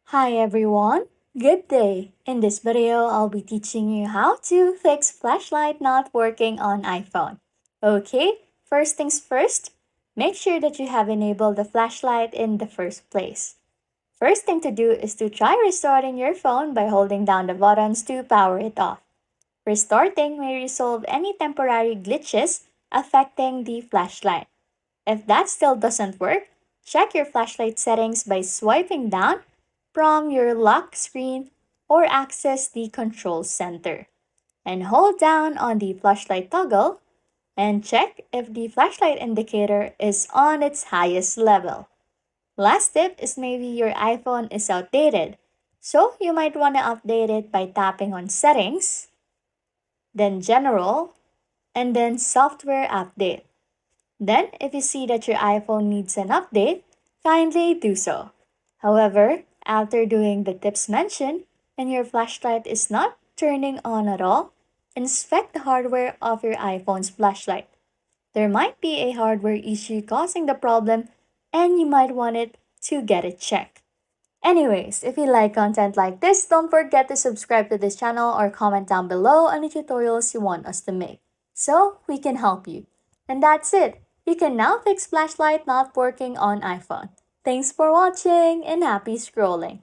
Hi everyone, good day. In this video, I'll be teaching you how to fix flashlight not working on iPhone. Okay, first things first, make sure that you have enabled the flashlight in the first place. First thing to do is to try restarting your phone by holding down the buttons to power it off. Restarting may resolve any temporary glitches affecting the flashlight. If that still doesn't work, check your flashlight settings by swiping down from your lock screen or access the control center. And hold down on the flashlight toggle and check if the flashlight indicator is on its highest level. Last tip is maybe your iPhone is outdated, so you might want to update it by tapping on Settings, then General, and then Software Update. Then, if you see that your iPhone needs an update, kindly do so. However, after doing the tips mentioned and your flashlight is not turning on at all, inspect the hardware of your iPhone's flashlight. There might be a hardware issue causing the problem and you might want it to get it checked. Anyways, if you like content like this, don't forget to subscribe to this channel or comment down below on the tutorials you want us to make, so we can help you. And that's it. You can now fix flashlight not working on iPhone. Thanks for watching and happy scrolling.